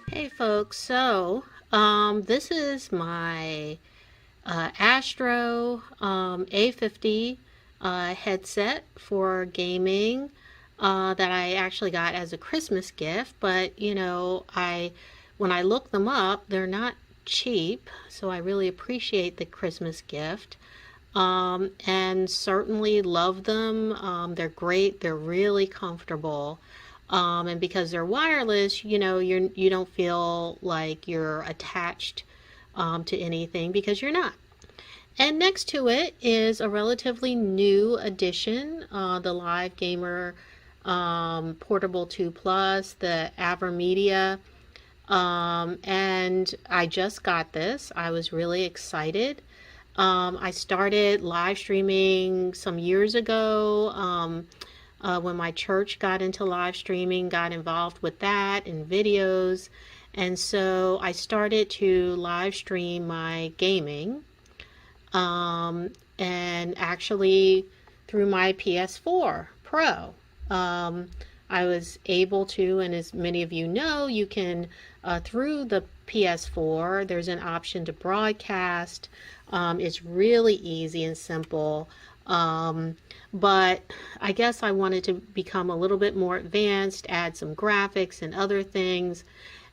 Hey folks, so this is my Astro A50 headset for gaming that I actually got as a Christmas gift, but you know, when I look them up, they're not cheap, so I really appreciate the Christmas gift. And certainly love them. They're great. They're really comfortable. And because they're wireless, you know, you don't feel like you're attached to anything because you're not. And next to it is a relatively new addition, the Live Gamer Portable 2 Plus, the Avermedia. And I just got this. I was really excited. I started live streaming some years ago when my church got into live streaming, got involved with that and videos. And so I started to live stream my gaming and actually through my PS4 Pro. I was able to, and as many of you know, you can, through the PS4, there's an option to broadcast. It's really easy and simple. But I guess I wanted to become a little bit more advanced, add some graphics and other things.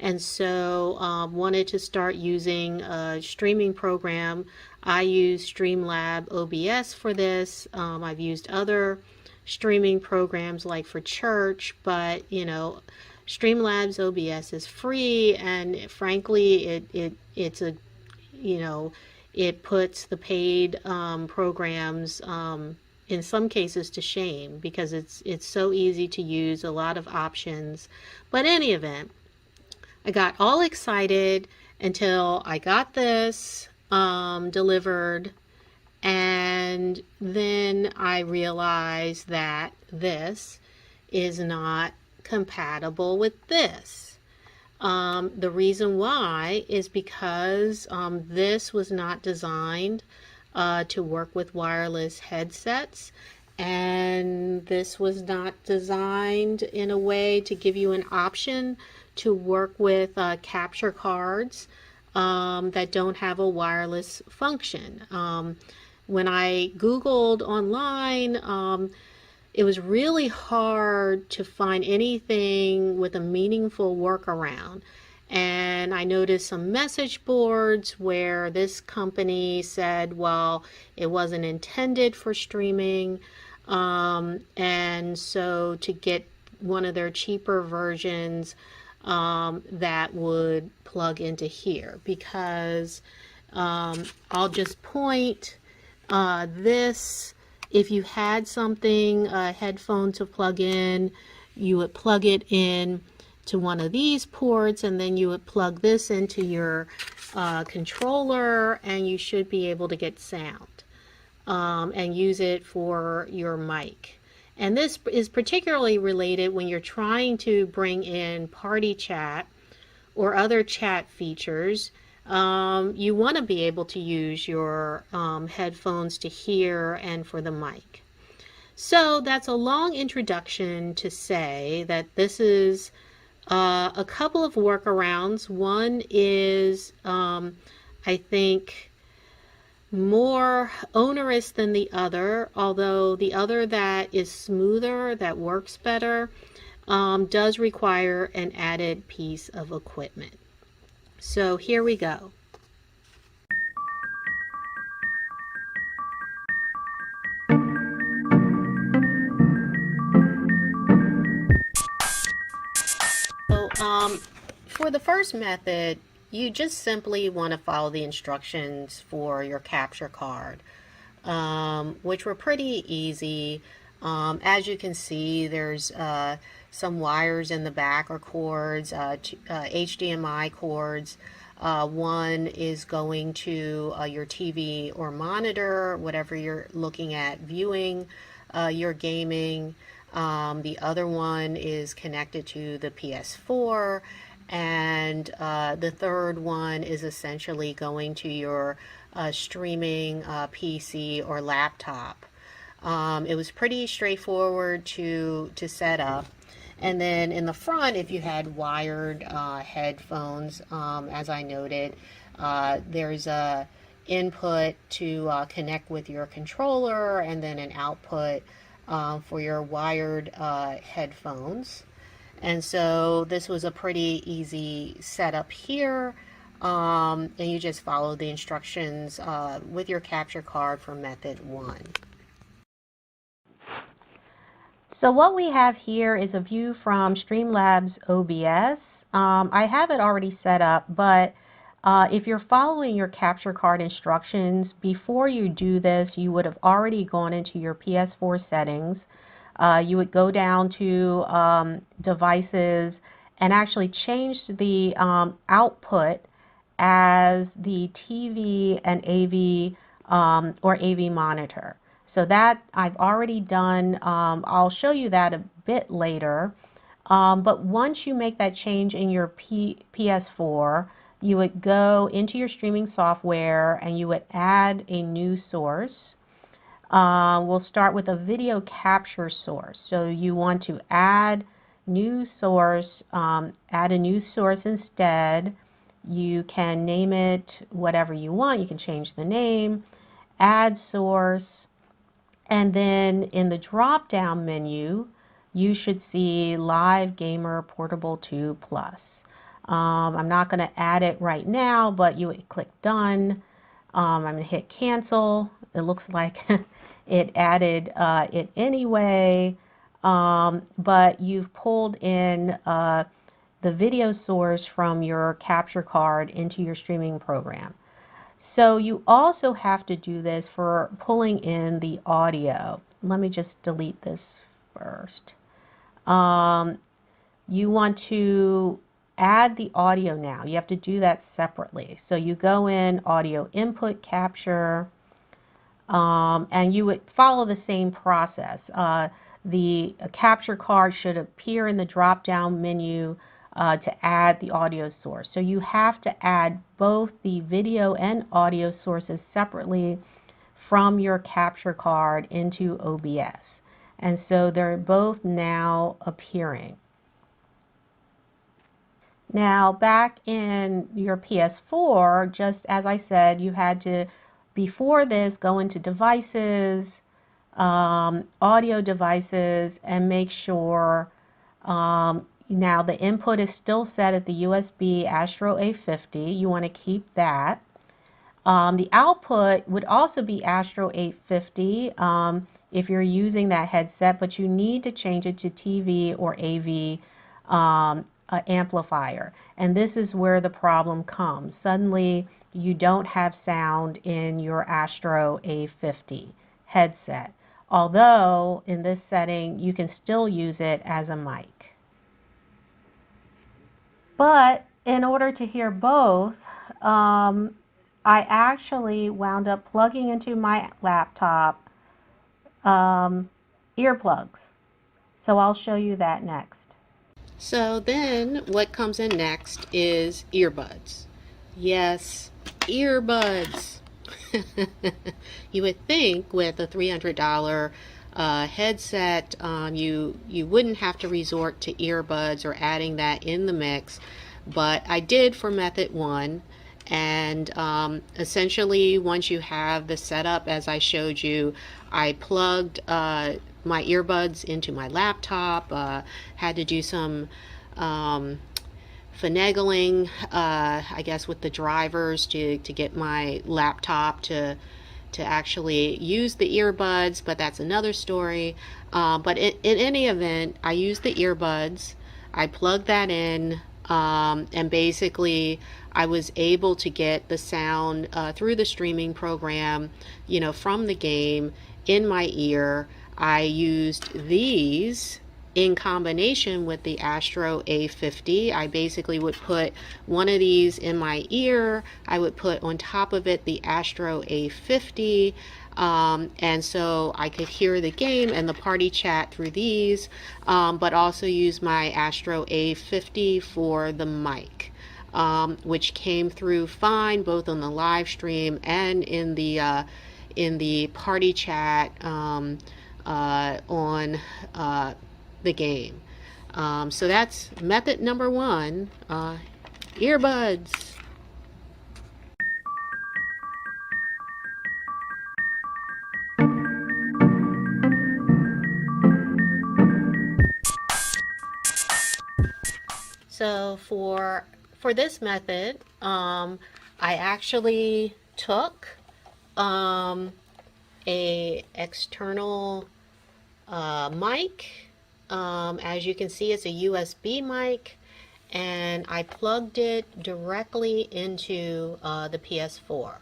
And so wanted to start using a streaming program. I use Streamlab OBS for this. I've used other streaming programs like for church, but you know, Streamlabs OBS is free, and frankly, it's a, you know, it puts the paid programs in some cases to shame because it's so easy to use, a lot of options. But in any event, I got all excited until I got this delivered, and then I realized that this is not compatible with this. The reason why is because this was not designed to work with wireless headsets, and this was not designed in a way to give you an option to work with capture cards that don't have a wireless function. When I Googled online, it was really hard to find anything with a meaningful workaround. And I noticed some message boards where this company said, well, it wasn't intended for streaming. And so to get one of their cheaper versions that would plug into here, because I'll just point this. If you had something, a headphone to plug in, you would plug it in to one of these ports, and then you would plug this into your controller, and you should be able to get sound and use it for your mic. And this is particularly related when you're trying to bring in party chat or other chat features. You want to be able to use your headphones to hear and for the mic. So that's a long introduction to say that this is a couple of workarounds. One is, I think, more onerous than the other, although the other that is smoother, that works better, does require an added piece of equipment. So here we go. So for the first method, you just simply want to follow the instructions for your capture card, which were pretty easy. As you can see, there's some wires in the back or cords, HDMI cords. One is going to your TV or monitor, whatever you're looking at viewing your gaming. The other one is connected to the PS4, and the third one is essentially going to your streaming PC or laptop. It was pretty straightforward to set up. And then in the front, if you had wired headphones, as I noted, there's a input to connect with your controller, and then an output for your wired headphones. And so this was a pretty easy setup here. And you just follow the instructions with your capture card for method 1. So what we have here is a view from Streamlabs OBS. I have it already set up, but if you're following your capture card instructions, before you do this, you would have already gone into your PS4 settings. You would go down to devices and actually change the output as the TV and AV or AV monitor. So that I've already done. I'll show you that a bit later. But once you make that change in your PS4, you would go into your streaming software and you would add a new source. We'll start with a video capture source. So you want to add new source, add a new source instead. You can name it whatever you want. You can change the name, add source, and then in the drop-down menu, you should see Live Gamer Portable 2 Plus. I'm not going to add it right now, but you would click Done. I'm going to hit Cancel. It looks like it added it anyway, but you've pulled in the video source from your capture card into your streaming program. So you also have to do this for pulling in the audio. Let me just delete this first. You want to add the audio now. You have to do that separately. So you go in Audio Input Capture, and you would follow the same process. The capture card should appear in the drop-down menu to add the audio source. So you have to add both the video and audio sources separately from your capture card into OBS. And so they're both now appearing. Now back in your PS4, just as I said, you had to, before this, go into Devices, Audio Devices, and make sure now the input is still set at the USB Astro A50. You want to keep that. The output would also be Astro A50 if you're using that headset, but you need to change it to TV or AV amplifier. And this is where the problem comes. Suddenly you don't have sound in your Astro A50 headset. Although in this setting you can still use it as a mic. But in order to hear both, I actually wound up plugging into my laptop earplugs. So I'll show you that next. So then what comes in next is earbuds. Yes, earbuds. You would think with a $300 headset, you wouldn't have to resort to earbuds or adding that in the mix, but I did for method one. And essentially, once you have the setup as I showed you, I plugged my earbuds into my laptop, had to do some finagling, I guess, with the drivers to get my laptop to actually use the earbuds, but that's another story. But in any event, I used the earbuds, I plugged that in, and basically I was able to get the sound through the streaming program, from the game in my ear. I used these in combination with the Astro A50. I basically would put one of these in my ear. I would put on top of it the Astro A50, and so I could hear the game and the party chat through these, but also use my Astro A50 for the mic, which came through fine both on the live stream and in the party chat on the game. So that's method number one, earbuds. So for this method, I actually took a external mic. As you can see, it's a USB mic, and I plugged it directly into the PS4.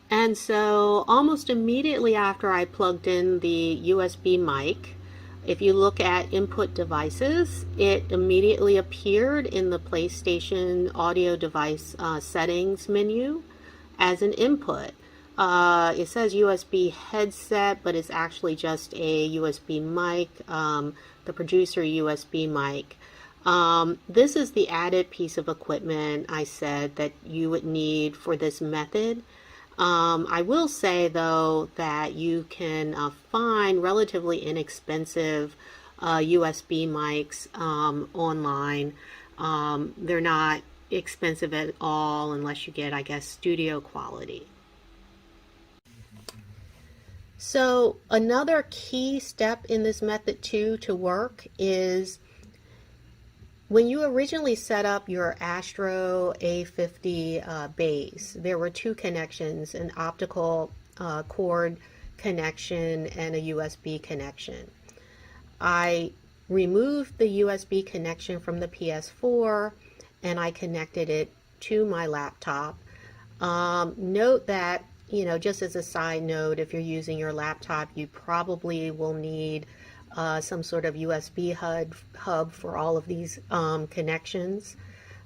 And so almost immediately after I plugged in the USB mic, if you look at input devices, it immediately appeared in the PlayStation audio device settings menu as an input. It says USB headset, but it's actually just a USB mic, the producer USB mic. This is the added piece of equipment I said that you would need for this method. I will say, though, that you can find relatively inexpensive USB mics online. They're not expensive at all unless you get, I guess, studio quality. So another key step in this method too to work is when you originally set up your Astro A50 base, there were two connections, an optical cord connection and a USB connection. I removed the USB connection from the PS4 and I connected it to my laptop. Note that, just as a side note, if you're using your laptop, you probably will need some sort of USB hub for all of these connections.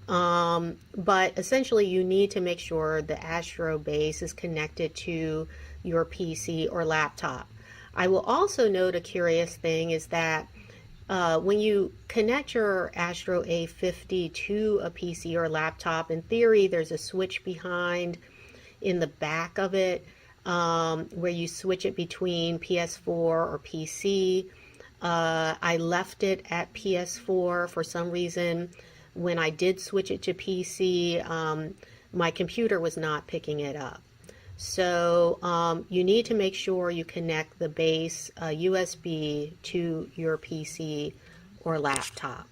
But essentially, you need to make sure the Astro base is connected to your PC or laptop. I will also note a curious thing is that when you connect your Astro A50 to a PC or laptop, in theory, there's a switch behind in the back of it where you switch it between PS4 or PC. I left it at PS4 for some reason. When I did switch it to PC, my computer was not picking it up. So you need to make sure you connect the base USB to your PC or laptop.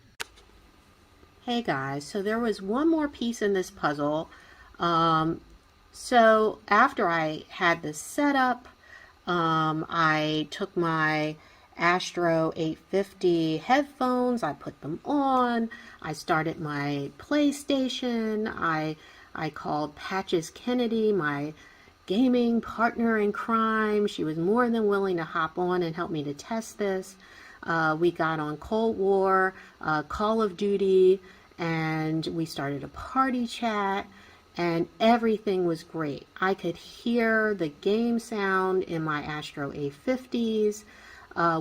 Hey guys, so there was one more piece in this puzzle. So after I had this set up, I took my Astro 850 headphones, I put them on, I started my PlayStation, I called Patches Kennedy, my gaming partner in crime. She was more than willing to hop on and help me to test this. We got on Cold War, Call of Duty, and we started a party chat, and everything was great. I could hear the game sound in my Astro A50s.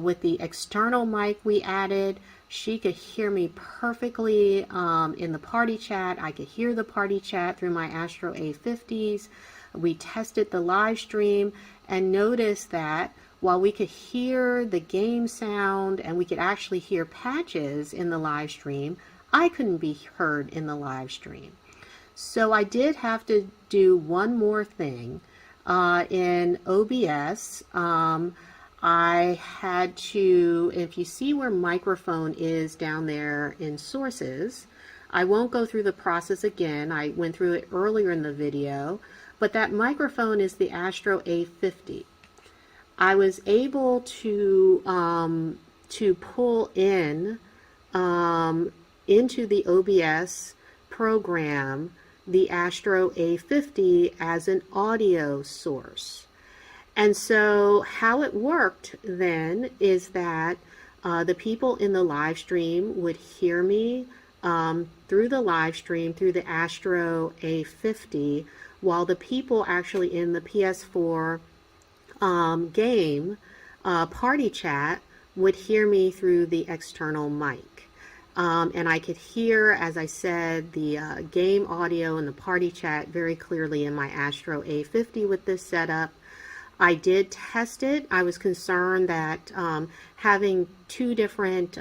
With the external mic we added, she could hear me perfectly in the party chat. I could hear the party chat through my Astro A50s. We tested the live stream and noticed that while we could hear the game sound and we could actually hear patches in the live stream, I couldn't be heard in the live stream. So I did have to do one more thing. In OBS, I had to, if you see where microphone is down there in sources, I won't go through the process again. I went through it earlier in the video, but that microphone is the Astro A50. I was able to pull in into the OBS program the Astro A50 as an audio source. And so how it worked then is that the people in the live stream would hear me through the live stream, through the Astro A50, while the people actually in the PS4 game party chat would hear me through the external mic. And I could hear, as I said, the game audio and the party chat very clearly in my Astro A50 with this setup. I did test it. I was concerned that having two different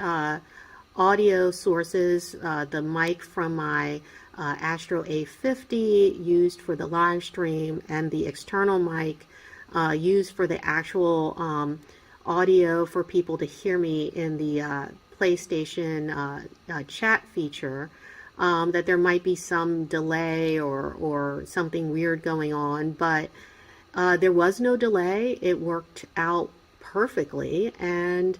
audio sources, the mic from my Astro A50 used for the live stream and the external mic used for the actual audio for people to hear me in the PlayStation chat feature, that there might be some delay or something weird going on, but there was no delay. It worked out perfectly, and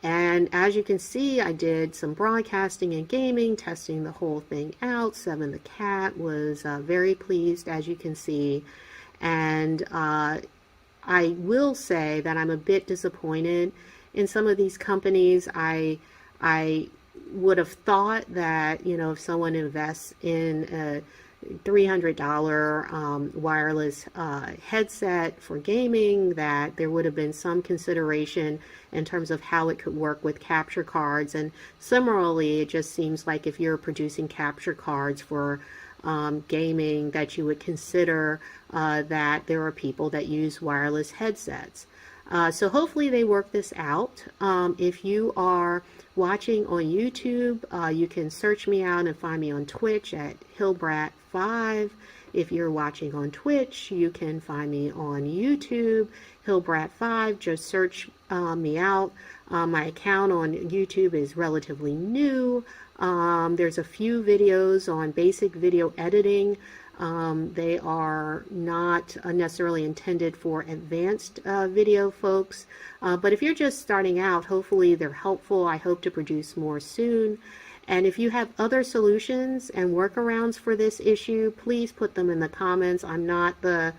as you can see, I did some broadcasting and gaming, testing the whole thing out. Seven the cat was very pleased, as you can see, and I will say that I'm a bit disappointed in some of these companies. I would have thought that, you know, if someone invests in a $300 wireless headset for gaming, that there would have been some consideration in terms of how it could work with capture cards. And similarly, it just seems like if you're producing capture cards for gaming, that you would consider that there are people that use wireless headsets. So hopefully they work this out. If you are watching on YouTube, you can search me out and find me on Twitch at Hillbrat5. If you're watching on Twitch, you can find me on YouTube, Hillbrat5. Just search me out. My account on YouTube is relatively new. There's a few videos on basic video editing. They are not necessarily intended for advanced video folks, but if you're just starting out, hopefully they're helpful. I hope to produce more soon. And if you have other solutions and workarounds for this issue, please put them in the comments. I'm not the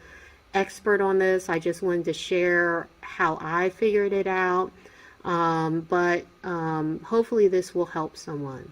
expert on this. I just wanted to share how I figured it out. But hopefully this will help someone.